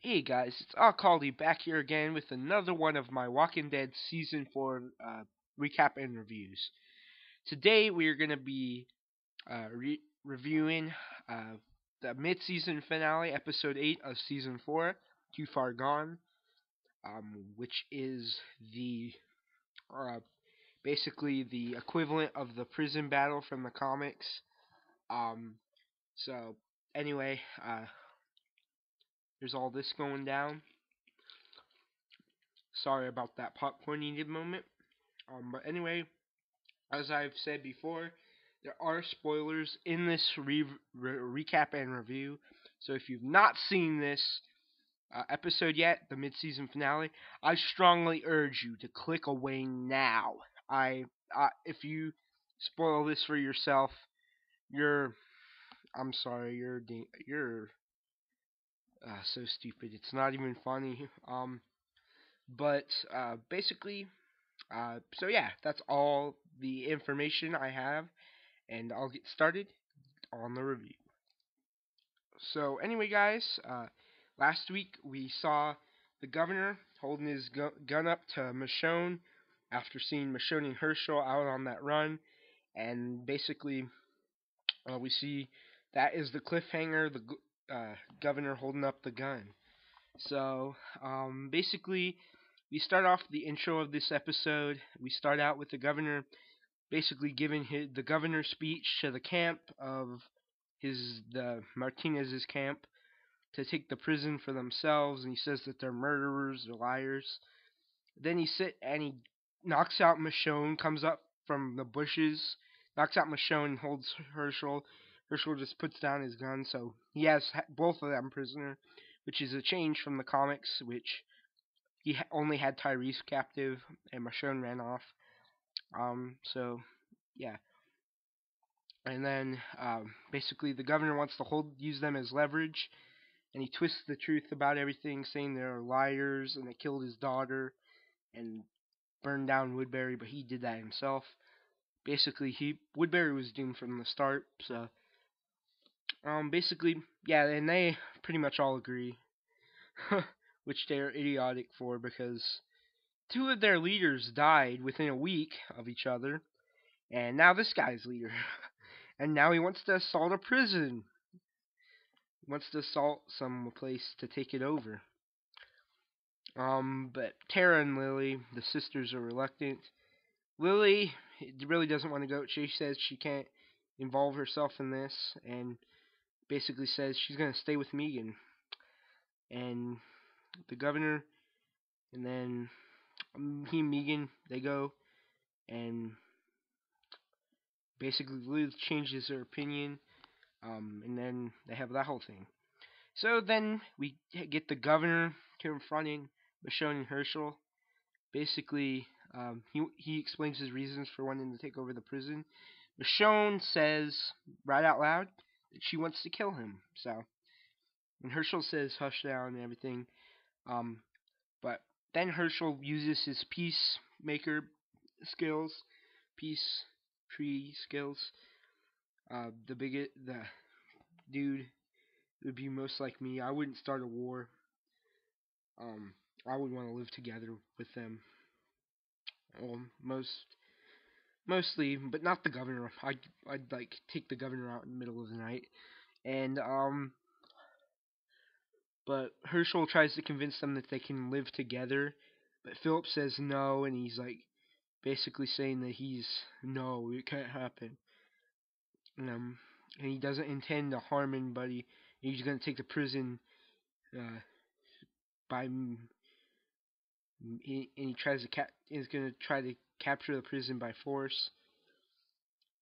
Hey guys, it's Akali back here again with another one of my Walking Dead Season 4 recap and reviews. Today we are going to be reviewing the mid-season finale, Episode 8 of Season 4, Too Far Gone, which is the uh, basically the equivalent of the prison battle from the comics. So anyway, there's all this going down. Sorry about that popcorn eating moment. But anyway, as I've said before, there are spoilers in this recap and review. So if you've not seen this episode yet, the mid-season finale, I strongly urge you to click away now. If you spoil this for yourself, I'm sorry, you're so stupid. It's not even funny. But basically, so yeah, that's all the information I have, and I'll get started on the review. So anyway, guys, last week we saw the governor holding his gun up to Michonne after seeing Michonne and Hershel out on that run, and basically we see that is the cliffhanger, the governor holding up the gun. So basically, we start off the intro of this episode. We start out with the governor basically giving the governor's speech to the camp of the Martinez's camp to take the prison for themselves, and he says that they're murderers, they're liars. Then he knocks out Michonne, comes up from the bushes, knocks out Michonne and holds Hershel. Hershel just puts down his gun, so he has both of them prisoner, which is a change from the comics, which he only had Tyrese captive and Michonne ran off. So yeah. And then basically the governor wants to use them as leverage, and he twists the truth about everything, saying they're liars and they killed his daughter and burned down Woodbury, but he did that himself. Basically, Woodbury was doomed from the start. So basically, yeah, and they pretty much all agree, which they're idiotic for because two of their leaders died within a week of each other, and now this guy's leader. And now he wants to assault a prison. He wants to assault some place to take it over. But Tara and Lily, the sisters, are reluctant. Lily really doesn't want to go. She says she can't involve herself in this, and basically says she's going to stay with Megan. And the governor, and then he and Megan, they go, and basically Lily changes her opinion, and then they have that whole thing. So then we get the governor confronting Michonne and Hershel. Basically, he explains his reasons for wanting to take over the prison. Michonne says right out loud that she wants to kill him. So, and Hershel says hush down and everything. But then Hershel uses his peacemaker skills, peace tree skills. The dude would be most like me. I wouldn't start a war. I would want to live together with them. Well, mostly, but not the governor. I'd like take the governor out in the middle of the night, and but Hershel tries to convince them that they can live together, but Philip says no, and he's like basically saying that no, it can't happen. And he doesn't intend to harm anybody. He's gonna take the prison by and he tries to is gonna try to capture the prison by force.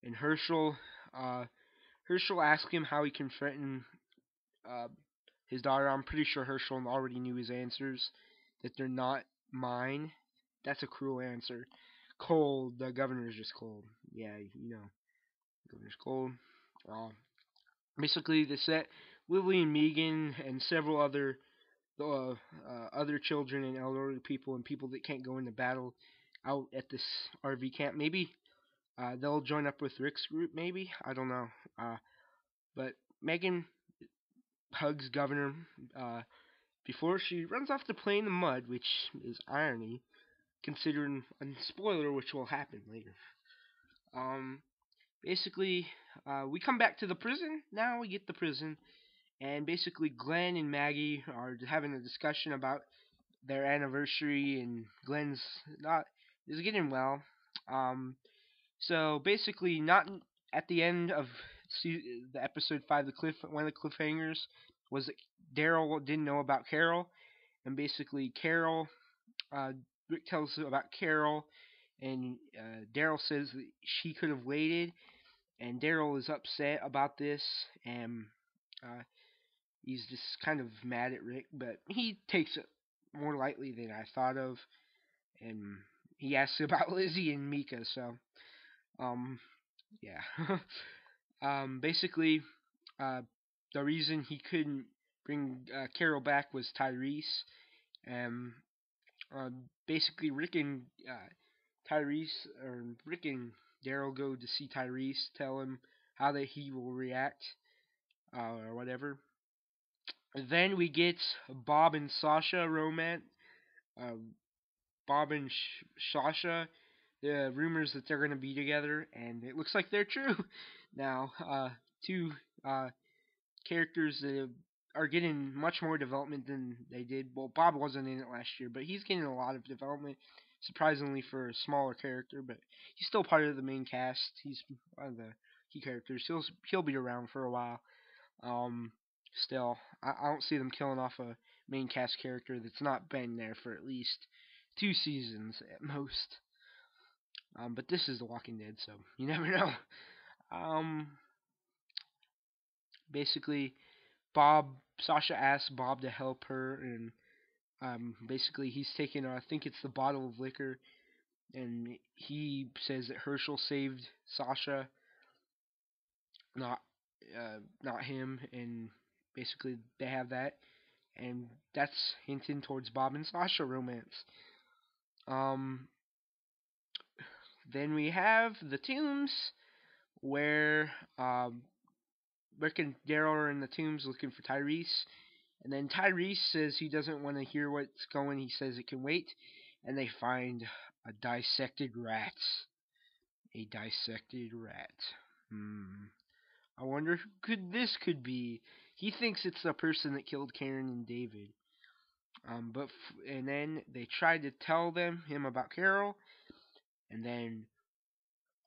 And Hershel asks him how he can threaten his daughter. I'm pretty sure Hershel already knew his answers, that they're not mine. That's a cruel answer. Cold. The governor's just cold. Yeah, the governor's cold. Basically, they set Lily and Megan and several other children and elderly people and people that can't go into battle out at this RV camp. Maybe they'll join up with Rick's group. Maybe, I don't know. But Megan hugs Governor before she runs off to play in the mud, which is irony, considering a spoiler which will happen later. Um, basically, we come back to the prison. Now we get the prison, and basically Glenn and Maggie are having a discussion about their anniversary, and Glenn's not is getting well. Um, so basically, not at the end of the episode 5, one of the cliffhangers was that Daryl didn't know about Carol, and basically Carol, Rick tells about Carol, and Daryl says that she could have waited, and Daryl is upset about this, and uh, he's just kind of mad at Rick, but he takes it more lightly than I thought of, and he asks about Lizzie and Mika, so um, yeah. Basically, uh, the reason he couldn't bring Carol back was Tyrese. Um, basically, Rick and Daryl go to see Tyrese, tell him how that he will react, or whatever. Then we get Bob and Sasha romance. Uh, Bob and Sasha, the rumors that they're gonna be together, and it looks like they're true. Now, two characters that are getting much more development than they did. Well, Bob wasn't in it last year, but he's getting a lot of development, surprisingly for a smaller character. But he's still part of the main cast. He's one of the key characters. He'll be around for a while. Still, I don't see them killing off a main cast character that's not been there for at least 2 seasons at most. But this is The Walking Dead, so you never know. Um, basically, Sasha asks Bob to help her, and basically he's taking, I think it's the bottle of liquor, and he says that Herschel saved Sasha, not not him, and basically they have that, and that's hinting towards Bob and Sasha romance. Um, then we have the Tombs, where Rick and Daryl are in the Tombs looking for Tyrese. And then Tyrese says he doesn't want to hear what's going. He says it can wait. And they find a dissected rat. A dissected rat. I wonder who this could be. He thinks it's the person that killed Karen and David. And then they try to tell him about Carol. And then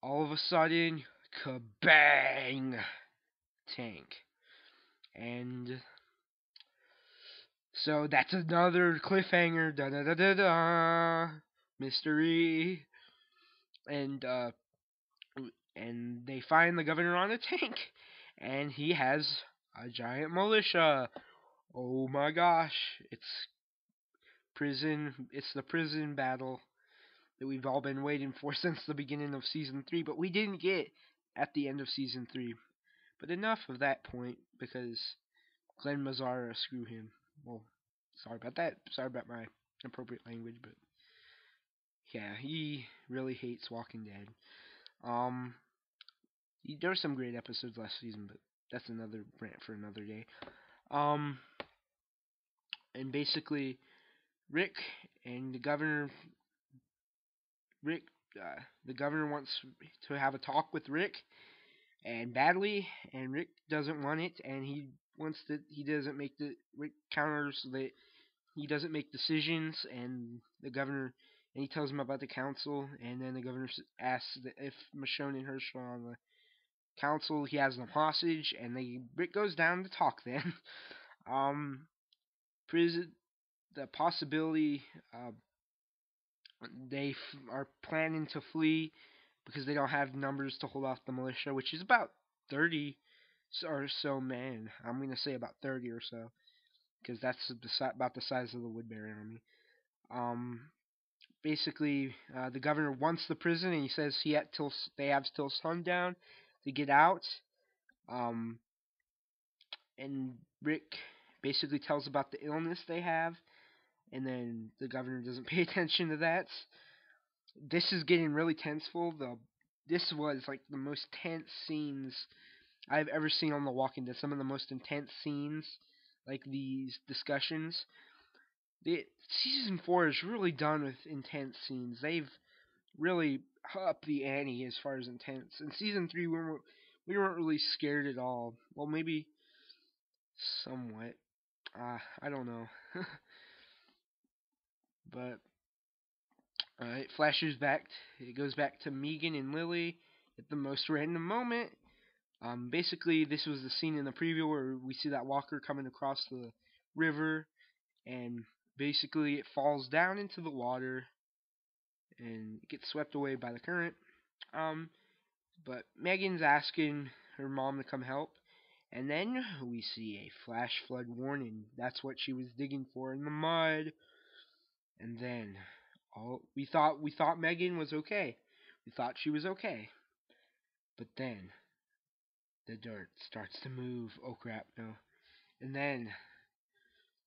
all of a sudden, kabang! Tank. And so that's another cliffhanger. Da da da da da. Mystery. And they find the governor on a tank, and he has a giant militia. Oh my gosh! It's the prison battle that we've all been waiting for since the beginning of season 3, but we didn't get at the end of season 3. But enough of that point, because Glenn Mazzara, screw him. Well, sorry about that. Sorry about my appropriate language, but yeah, he really hates Walking Dead. There were some great episodes last season, but that's another rant for another day. And basically, Rick and the governor, Rick, the governor wants to have a talk with Rick, and badly, and Rick doesn't want it, and Rick counters that he doesn't make decisions, and he tells him about the council, and then the governor asks if Michonne and Herschel are on the council, he has them hostage, and Rick goes down to talk then. The possibility, are planning to flee because they don't have numbers to hold off the militia, which is about 30 or so men. I'm going to say about 30 or so, because that's about the size of the Woodbury Army. Basically, the governor wants the prison, and he says they have till sundown to get out. And Rick basically tells about the illness they have, and then the governor doesn't pay attention to that. This is getting really tenseful. This was like the most tense scenes I've ever seen on The Walking Dead. Some of the most intense scenes, like these discussions. Season 4 is really done with intense scenes. They've really upped the ante as far as intense. In season 3, we weren't really scared at all. Well, maybe somewhat. I don't know. But it flashes back. It goes back to Megan and Lily at the most random moment. Basically, this was the scene in the preview where we see that walker coming across the river, and basically it falls down into the water and gets swept away by the current. Um, but Megan's asking her mom to come help, and then we see a flash flood warning. That's what she was digging for in the mud. And then we thought Megan was okay. We thought she was okay. But then the dirt starts to move. Oh crap, no. And then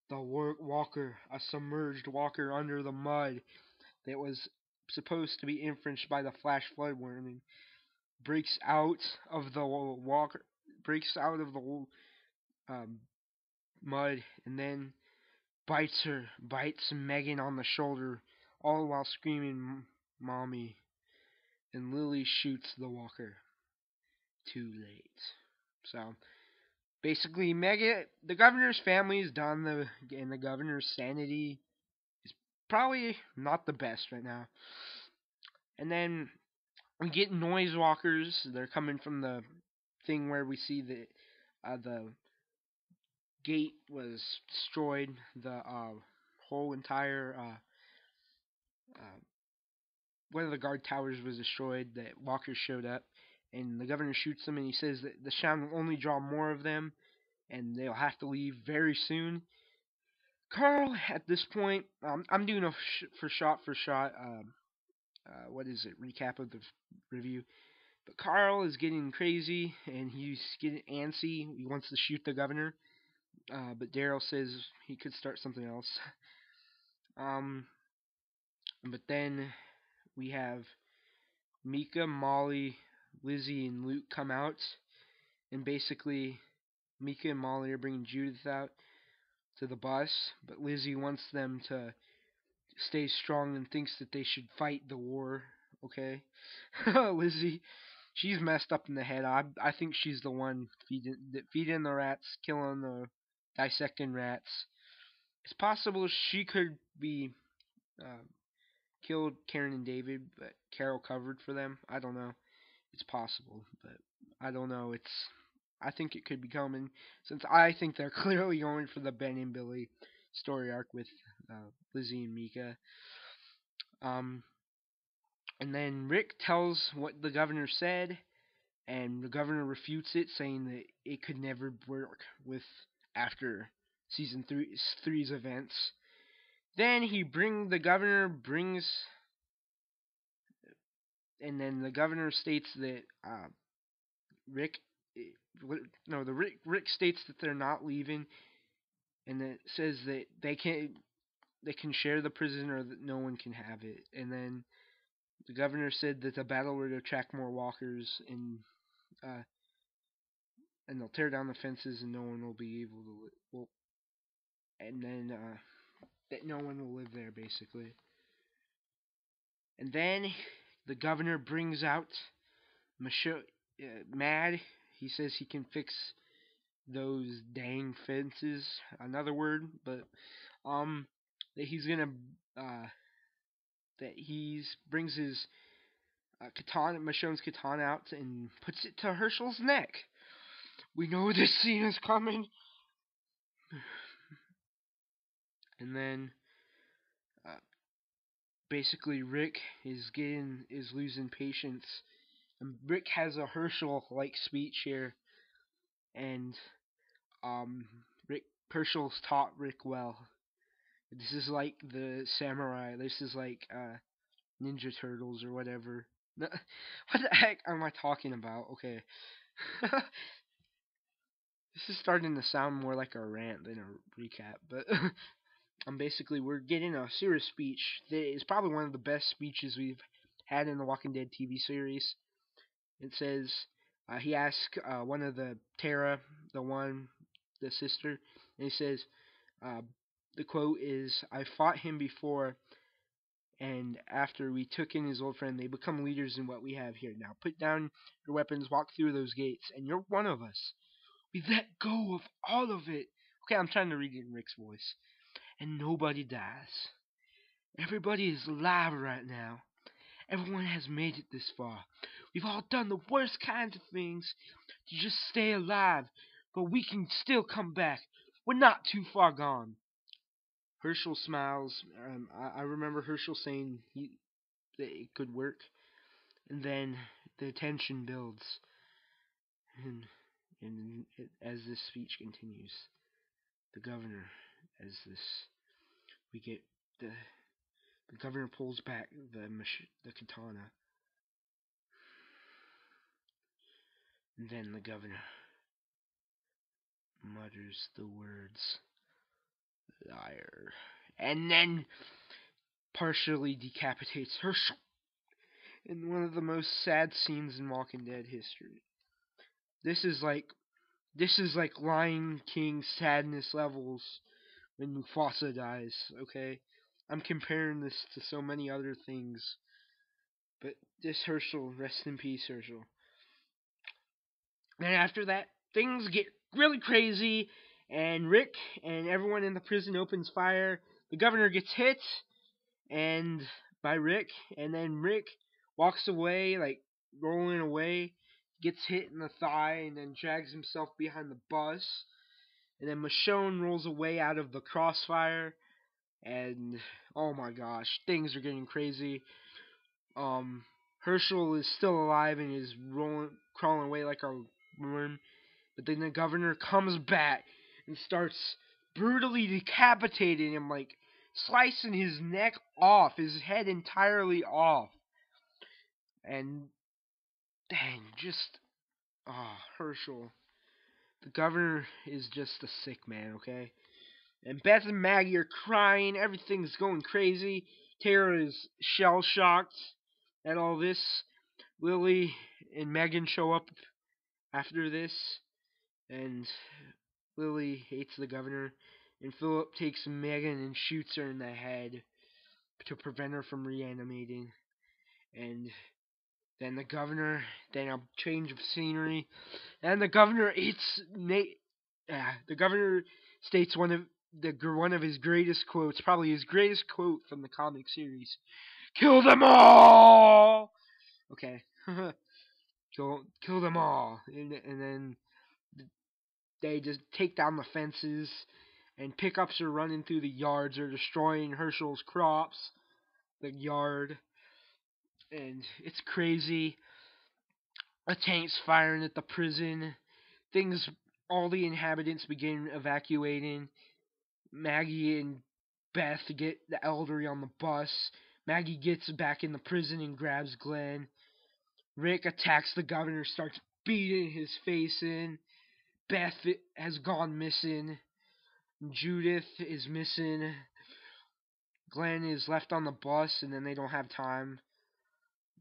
the walker, a submerged walker under the mud that was supposed to be infringed by the flash flood warning, breaks out of the walker, breaks out of the um, mud, and then bites Megan on the shoulder, all while screaming, "Mommy!" And Lily shoots the walker. Too late. So basically, Megan, the governor's family is done. And the governor's sanity is probably not the best right now. And then we get noise walkers. They're coming from the thing where we see the gate was destroyed. The whole entire one of the guard towers was destroyed. That walkers showed up, and the governor shoots them, and he says that the sound will only draw more of them, and they'll have to leave very soon. Carl, at this point, I'm doing a for shot. What is it? Recap of the review. But Carl is getting crazy, and he's getting antsy. He wants to shoot the governor. But Daryl says he could start something else. But then we have Mika, Molly, Lizzie, and Luke come out, and basically Mika and Molly are bringing Judith out to the bus, but Lizzie wants them to stay strong and thinks that they should fight the war. Okay, Lizzie, she's messed up in the head. I think she's the one feeding the rats, killing the dissecting rats. It's possible she could be killed Karen and David, but Carol covered for them. I don't know. It's possible, but I don't know. I think it could be coming, since I think they're clearly going for the Ben and Billy story arc with Lizzie and Mika. And then Rick tells what the governor said, and the governor refutes it, saying that it could never work with after season three's events. Then the governor brings, and then the governor states that Rick states that they're not leaving, and it says that they can share the prison, or that no one can have it. And then the governor said that the battle would attract more walkers, and they'll tear down the fences, and no one will be able to and then that no one will live there, basically. And then the governor brings out Mad. He says he can fix those dang fences. Another word, but that he's gonna that he brings his katana, Michonne's katana out, and puts it to Hershel's neck. We know this scene is coming. And then basically Rick is losing patience, and Rick has a Herschel-like speech here, and Herschel's taught Rick well. This is like the samurai. This is like Ninja Turtles or whatever. What the heck am I talking about? Okay. This is starting to sound more like a rant than a recap, but basically we're getting a serious speech that is probably one of the best speeches we've had in the Walking Dead TV series. It says, he asks one of the Tara, the sister, and he says, the quote is, "I fought him before, and after we took in his old friend, they become leaders in what we have here. Now put down your weapons, walk through those gates, and you're one of us. We let go of all of it." Okay, I'm trying to read it in Rick's voice. "And nobody dies. Everybody is alive right now. Everyone has made it this far. We've all done the worst kinds of things to just stay alive, but we can still come back. We're not too far gone." Herschel smiles. I remember Herschel saying that it could work. And then the tension builds. And as this speech continues, the governor, as this, we get the governor pulls back the katana. And then the governor mutters the words, "Liar," and then partially decapitates Herschel in one of the most sad scenes in Walking Dead history. This is like Lion King sadness levels when Mufasa dies, okay? I'm comparing this to so many other things. But this Herschel, rest in peace, Herschel. And after that, things get really crazy, and Rick and everyone in the prison opens fire. The governor gets hit and by Rick, and then Rick walks away, like rolling away, gets hit in the thigh, and then drags himself behind the bus. And then Michonne rolls away out of the crossfire, and oh my gosh, things are getting crazy. Herschel is still alive and is crawling away like a worm. But then the governor comes back and starts brutally decapitating him, like slicing his neck off, his head entirely off. And dang, Herschel. The governor is just a sick man, okay? And Beth and Maggie are crying, everything's going crazy. Tara is shell shocked at all this. Lily and Megan show up after this, and Lily hates the governor, and Philip takes Megan and shoots her in the head to prevent her from reanimating. And then a change of scenery, and the governor the governor states one of his greatest quotes, probably his greatest quote from the comic series: "Kill them all!" Okay. Kill them all. And then they just take down the fences, and pickups are running through the yards. They're destroying Herschel's crops, the yard, and it's crazy. A tank's firing at the prison. All the inhabitants begin evacuating. Maggie and Beth get the elderly on the bus. Maggie gets back in the prison and grabs Glenn. Rick attacks the governor, starts beating his face in. Beth has gone missing. Judith is missing. Glenn is left on the bus, and then they don't have time.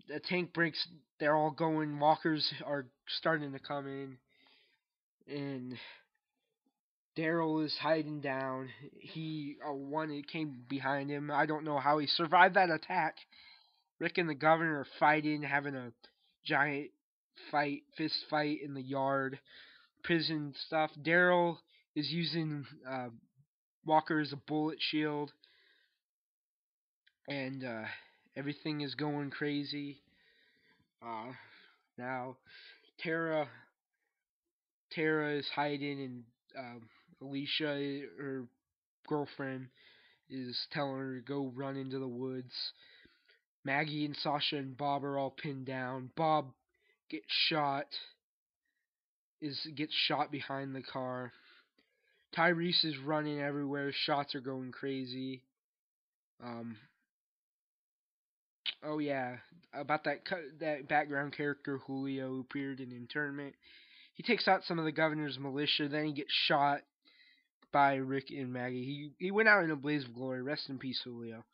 The tank breaks. They're all going. Walkers are starting to come in. And Daryl is hiding down. One came behind him. I don't know how he survived that attack. Rick and the governor are fighting, having a giant fist fight in the yard. Prison stuff. Daryl is using Walker as a bullet shield. And everything is going crazy. Now Tara is hiding, and Alicia, her girlfriend, is telling her to go run into the woods. Maggie and Sasha and Bob are all pinned down. Bob gets shot behind the car. Tyrese is running everywhere. Shots are going crazy. Oh yeah, about that background character Julio who appeared in Internment. He takes out some of the governor's militia. Then he gets shot by Rick and Maggie. He went out in a blaze of glory. Rest in peace, Julio.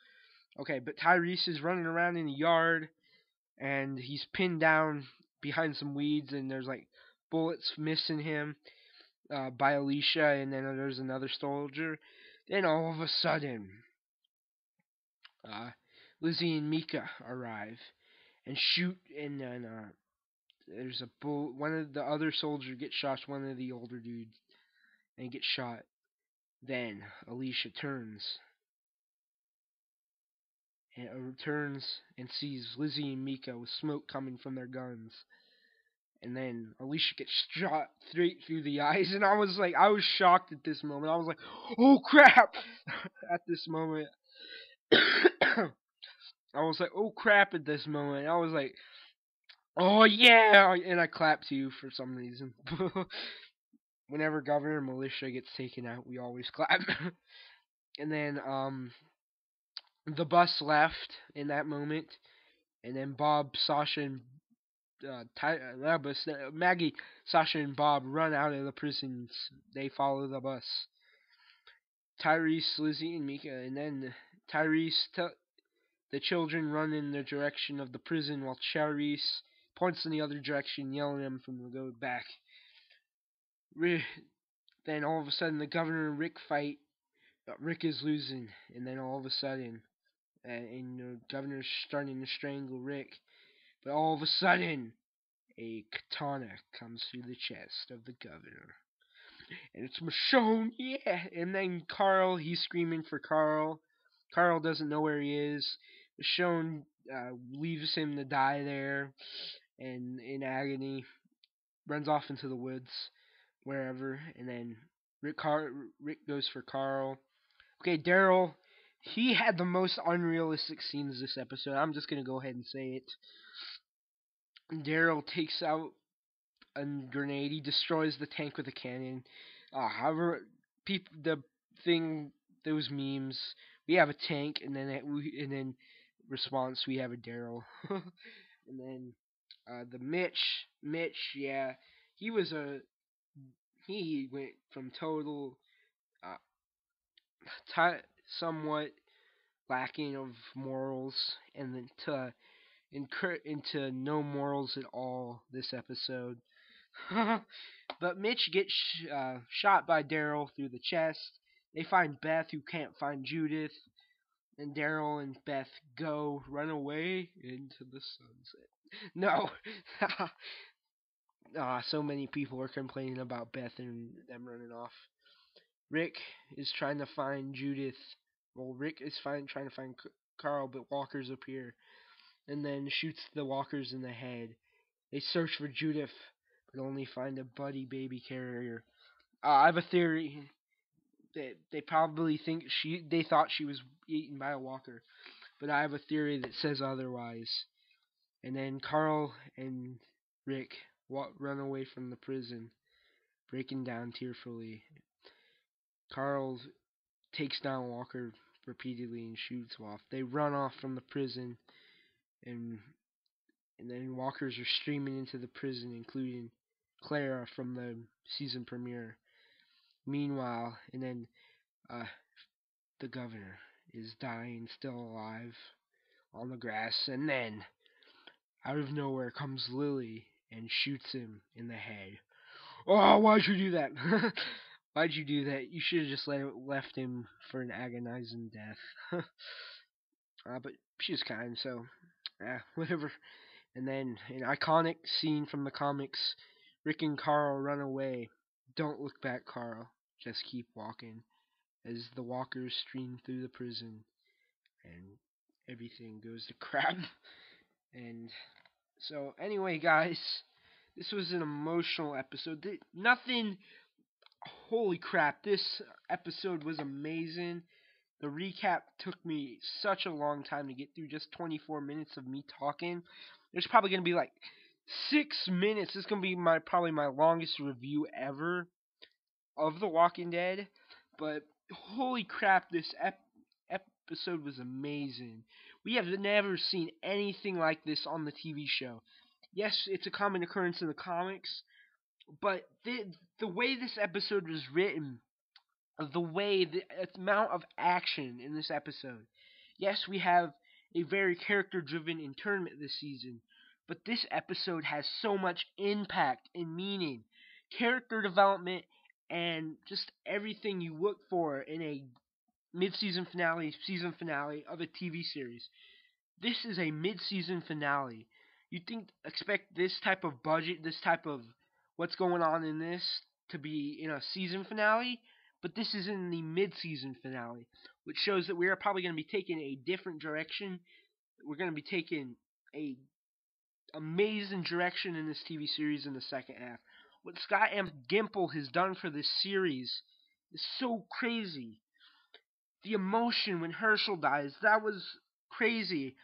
Okay, but Tyrese is running around in the yard, and he's pinned down behind some weeds, and there's like bullets missing him by Alicia, and then there's another soldier. Then all of a sudden, uh, Lizzie and Mika arrive and shoot, and then there's a bull. One of the other soldiers gets shot. One of the older dudes and gets shot. Then Alicia turns and sees Lizzie and Mika with smoke coming from their guns. And then Alicia gets shot straight through the eyes, and I was shocked at this moment. I was like, oh crap! At this moment, I was like, oh crap! At this moment, I was like, oh yeah! And I clapped too for some reason. Whenever Governor Militia gets taken out, we always clap. And then the bus left in that moment, and then Bob, Sasha, and Maggie, Sasha, and Bob run out of the prisons. They follow the bus. Tyrese, Lizzie, and Mika, and then the children run in the direction of the prison while Tyrese points in the other direction, yelling at them from the go back. Then all of a sudden, the governor and Rick fight. Rick is losing, and then all of a sudden, and the governor's starting to strangle Rick. But all of a sudden, a katana comes through the chest of the governor. And it's Michonne, yeah! And then Carl, he's screaming for Carl. Carl doesn't know where he is. Michonne leaves him to die there, and in agony, runs off into the woods, wherever. And then Rick goes for Carl. Okay, Daryl, he had the most unrealistic scenes this episode. I'm just going to go ahead and say it. Daryl takes out a grenade. He destroys the tank with a cannon. However, those memes, we have a tank, and then response, we have a Daryl. And then the Mitch, yeah, he went from total somewhat lacking of morals, and then into no morals at all this episode. But Mitch gets shot by Daryl through the chest. They find Beth, who can't find Judith, and Daryl and Beth run away into the sunset. No. So many people are complaining about Beth and them running off. Rick is trying to find Judith. Well, Rick is trying to find Carl, but walkers appear, and then shoots the walkers in the head. They search for Judith, but only find a Buddy baby carrier. I have a theory that they probably think they thought she was eaten by a walker, but I have a theory that says otherwise. And then Carl and Rick run away from the prison, breaking down tearfully. Carl takes down Walker repeatedly and shoots off. They run off from the prison, and then walkers are streaming into the prison, including Clara from the season premiere. Meanwhile, and then the governor is dying, still alive, on the grass, and then out of nowhere comes Lily and shoots him in the head. Oh, why'd you do that? Why'd you do that? You should have just left him for an agonizing death. But she was kind, so whatever. And then an iconic scene from the comics: Rick and Carl run away. Don't look back, Carl. Just keep walking. As the walkers stream through the prison, and everything goes to crap. And so, anyway, guys, this was an emotional episode. Nothing. Holy crap! This episode was amazing. The recap took me such a long time to get through, just 24 minutes of me talking. There's probably going to be like 6 minutes. This is going to be probably my longest review ever of The Walking Dead. But holy crap, this episode was amazing. We have never seen anything like this on the TV show. Yes, it's a common occurrence in the comics, but the way this episode was written, the amount of action in this episode. Yes, we have a very character-driven internment this season, but this episode has so much impact and meaning, character development, and just everything you look for in a mid-season finale, season finale of a TV series. This is a mid-season finale. You expect this type of budget, this type of what's going on in this to be in a season finale, but this is in the mid-season finale, which shows that we are probably going to be taking a different direction. We're going to be taking a amazing direction in this TV series in the second half. What Scott M. Gimple has done for this series is so crazy. The emotion when Herschel dies, that was crazy.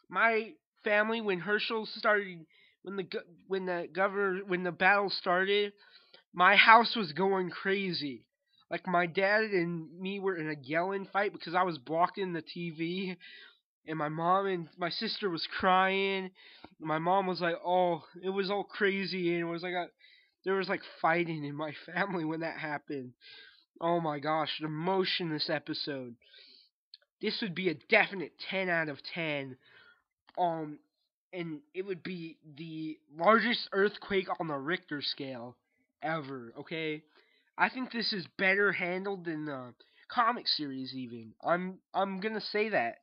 My family, when Herschel started, when the battle started, my house was going crazy. Like my dad and me were in a yelling fight because I was blocking the TV, and my mom and my sister was crying. My mom was like, "Oh, it was all crazy," and it was like there was like fighting in my family when that happened. Oh my gosh, the emotion this episode. This would be a definite 10 out of 10. And it would be the largest earthquake on the Richter scale ever, okay? I think this is better handled than the comic series even. I'm going to say that.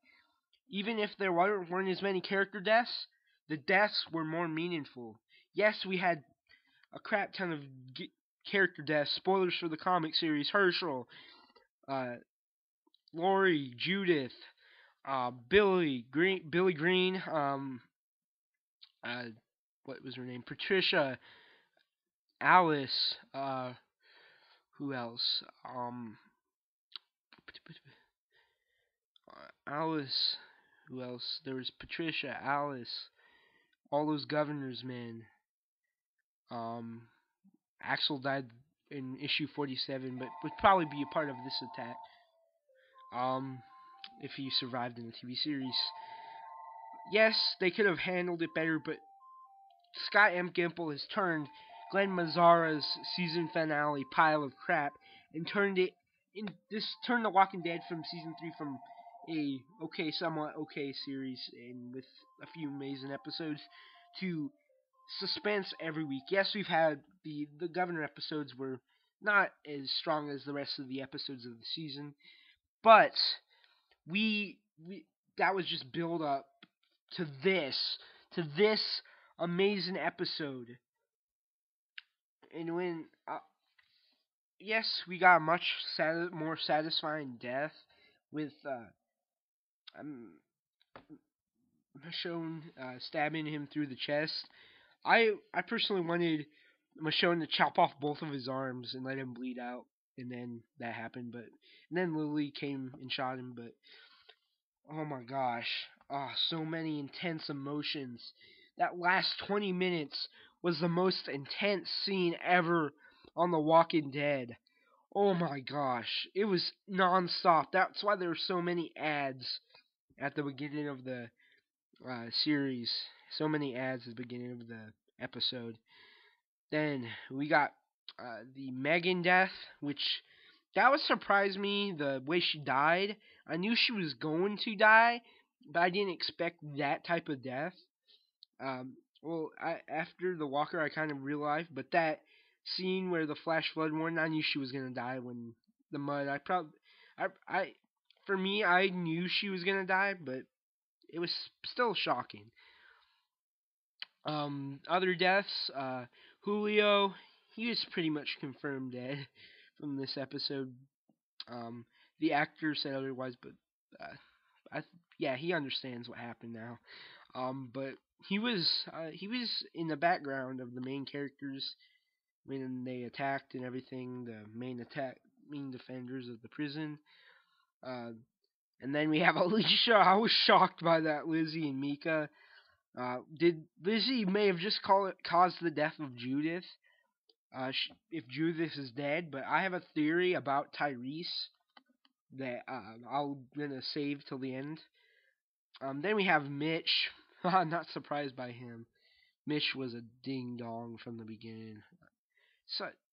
Even if there weren't as many character deaths, the deaths were more meaningful. Yes, we had a crap ton of character deaths. Spoilers for the comic series. Herschel, Lori, Judith, Billy Green, uh, what was her name? Patricia, Alice, who else? Alice, who else? There was Patricia, Alice, all those governors, man. Um, Axel died in issue 47, but would probably be a part of this attack. If he survived in the TV series. Yes, they could have handled it better, but Scott M. Gimple has turned Glenn Mazzara's season finale pile of crap and turned The Walking Dead from season 3 from a somewhat okay series and with a few amazing episodes to suspense every week. Yes, we've had the Governor episodes were not as strong as the rest of the episodes of the season, but we that was just build up to this amazing episode. And when yes, we got a much more satisfying death with Michonne stabbing him through the chest. I personally wanted Michonne to chop off both of his arms and let him bleed out, and then that happened. But and then Lily came and shot him. But oh my gosh, so many intense emotions. That last 20 minutes was the most intense scene ever on The Walking Dead. Oh my gosh, it was non-stop. That's why there were so many ads at the beginning of the series. So many ads at the beginning of the episode. Then we got the Megan death, which that would surprise me the way she died. I knew she was going to die, but I didn't expect that type of death. After the Walker, I kind of realized, but that scene where the flash flood one, I knew she was gonna die when the mud. For me, I knew she was gonna die, but it was still shocking. Other deaths, Julio, he was pretty much confirmed dead from this episode. The actor said otherwise, but he understands what happened now. But he was in the background of the main characters when they attacked and everything. The main defenders of the prison. And then we have Alicia. I was shocked by that. Lizzie and Mika. Lizzie may have just caused the death of Judith. If Judith is dead, but I have a theory about Tyrese that I'm gonna save till the end. Then we have Mitch. I'm not surprised by him. Mitch was a ding dong from the beginning.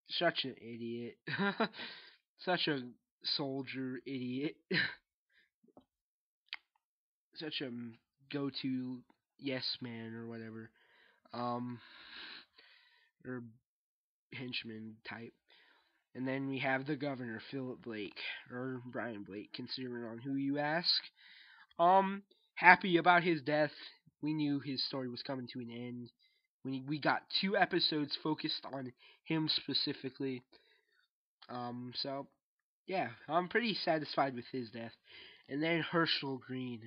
Such an idiot. Such a soldier idiot. Such a go-to yes man or whatever. Or henchman type. And then we have the governor, Philip Blake, or Brian Blake, considering on who you ask. Happy about his death. We knew his story was coming to an end. We got 2 episodes focused on him specifically. So yeah, I'm pretty satisfied with his death. And then Herschel Green.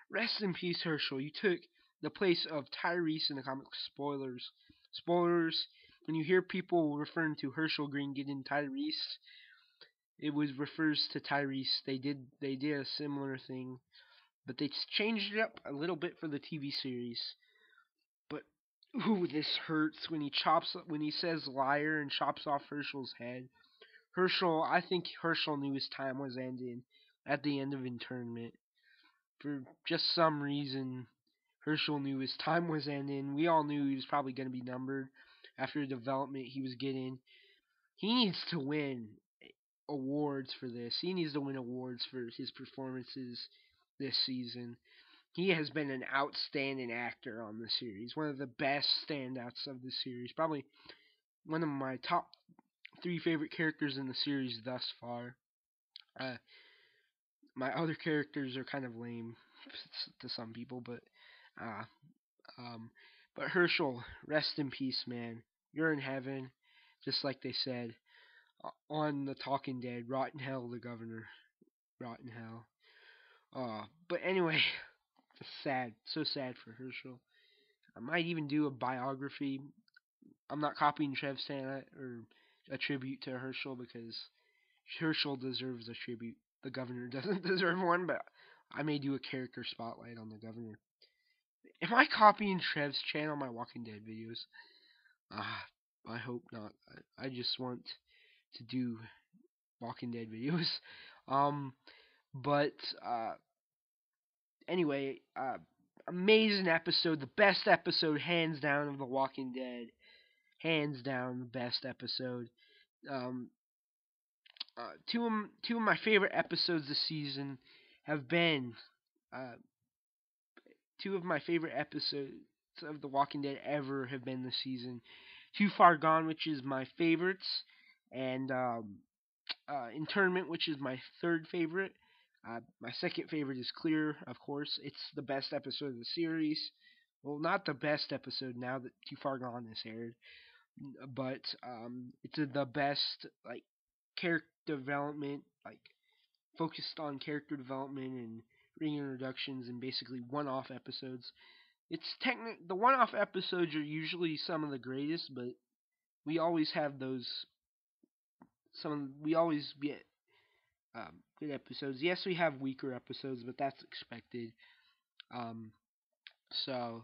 Rest in peace, Herschel. You took the place of Tyrese in the comics. Spoilers. Spoilers. When you hear people referring to Herschel Green getting Tyrese, it refers to Tyrese. They did a similar thing, but they changed it up a little bit for the TV series. But ooh, this hurts when he says liar and chops off Herschel's head. I think Herschel knew his time was ending at the end of internment. For just some reason, Herschel knew his time was ending. We all knew he was probably going to be numbered after the development he was getting. He needs to win awards for this. He needs to win awards for his performances this season. He has been an outstanding actor on the series. One of the best standouts of the series. Probably one of my top 3 favorite characters in the series thus far. My other characters are kind of lame to some people, but uh, but Herschel, rest in peace, man. You're in heaven, just like they said on The Talking Dead. Rot in hell, the governor. Rot in hell. But anyway, it's sad, so sad for Herschel. I might even do a biography. I'm not copying Trev Santa or a tribute to Herschel because Herschel deserves a tribute. The governor doesn't deserve one, but I may do a character spotlight on the governor. Am I copying Trev's channel, my Walking Dead videos? I hope not. I just want to do Walking Dead videos. But anyway, amazing episode, the best episode hands down of The Walking Dead, hands down the best episode. Two of my favorite episodes this season have been two of my favorite episodes of The Walking Dead ever have been this season. Too Far Gone, which is my favorites, and Internment, which is my third favorite. My second favorite is Clear, of course. It's the best episode of the series. Well, not the best episode now that Too Far Gone is aired, but it's the best character development, focused on character development and reintroductions and basically one-off episodes. The one-off episodes are usually some of the greatest, but we always have those. We always get good episodes. Yes, we have weaker episodes, but that's expected. So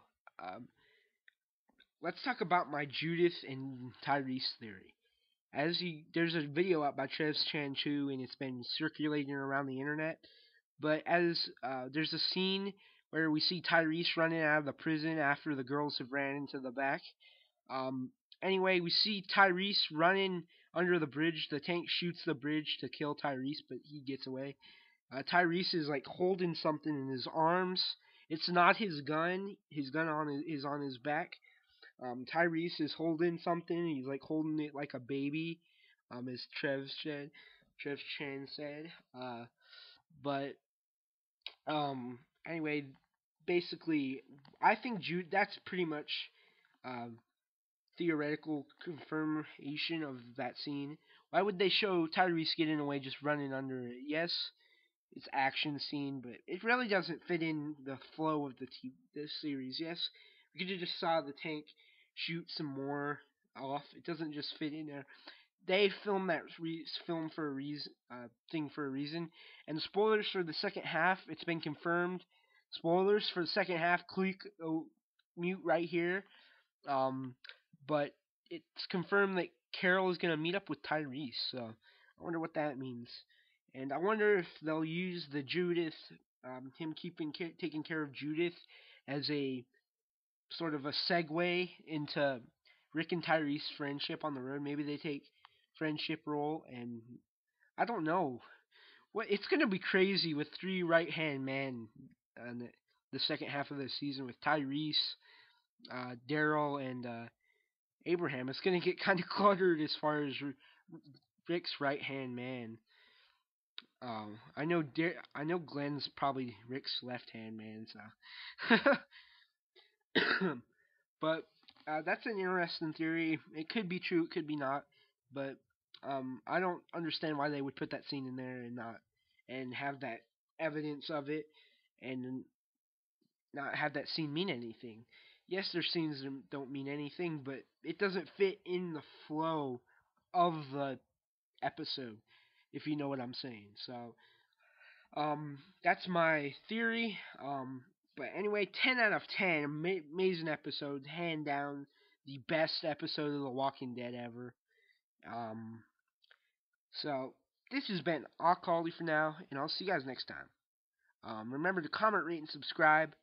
let's talk about my Judith and Tyrese theory. There's a video out by Trev Chanchu, and it's been circulating around the internet. But there's a scene where we see Tyrese running out of the prison after the girls have ran into the back. Anyway, we see Tyrese running under the bridge. The tank shoots the bridge to kill Tyrese, but he gets away. Tyrese is holding something in his arms. It's not his gun. His gun is on his back. Tyrese is holding something. He's holding it like a baby, as Trev Chan said. But anyway, basically, I think that's pretty much theoretical confirmation of that scene. Why would they show Tyrese getting away just running under it? Yes, it's action scene, but it really doesn't fit in the flow of this series. Yes, we could have just saw the tank shoot some more off. It doesn't just fit in there. They filmed that film for a reason, And spoilers for the second half, it's been confirmed. Spoilers for the second half, click mute right here. But it's confirmed that Carol is gonna meet up with Tyrese. So I wonder what that means. And I wonder if they'll use the Judith, him taking care of Judith, as a sort of a segue into Rick and Tyrese's friendship on the road. Maybe they take friendship role, and I don't know. It's gonna be crazy with 3 right-hand men in the second half of the season with Tyrese, Daryl, and Abraham. It's gonna get kind of cluttered as far as Rick's right hand man. I know Glenn's probably Rick's left hand man. So, but that's an interesting theory. It could be true, it could be not. But I don't understand why they would put that scene in there and have that evidence of it, and not have that scene mean anything. Yes, their scenes don't mean anything, but it doesn't fit in the flow of the episode, if you know what I'm saying. So, that's my theory. But anyway, 10 out of 10, amazing episode, hand down the best episode of The Walking Dead ever. Um, so this has been Akali for now, and I'll see you guys next time. Remember to comment, rate, and subscribe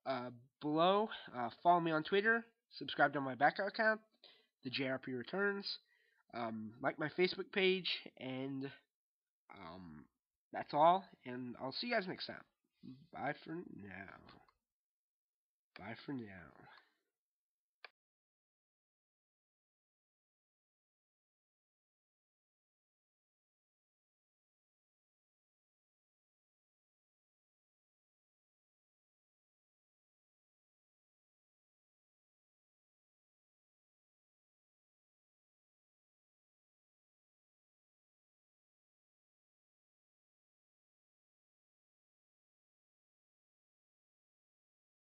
uh, below. Follow me on Twitter. Subscribe to my backup account, the JRP Returns. Like my Facebook page, and that's all. And I'll see you guys next time. Bye for now. Bye for now.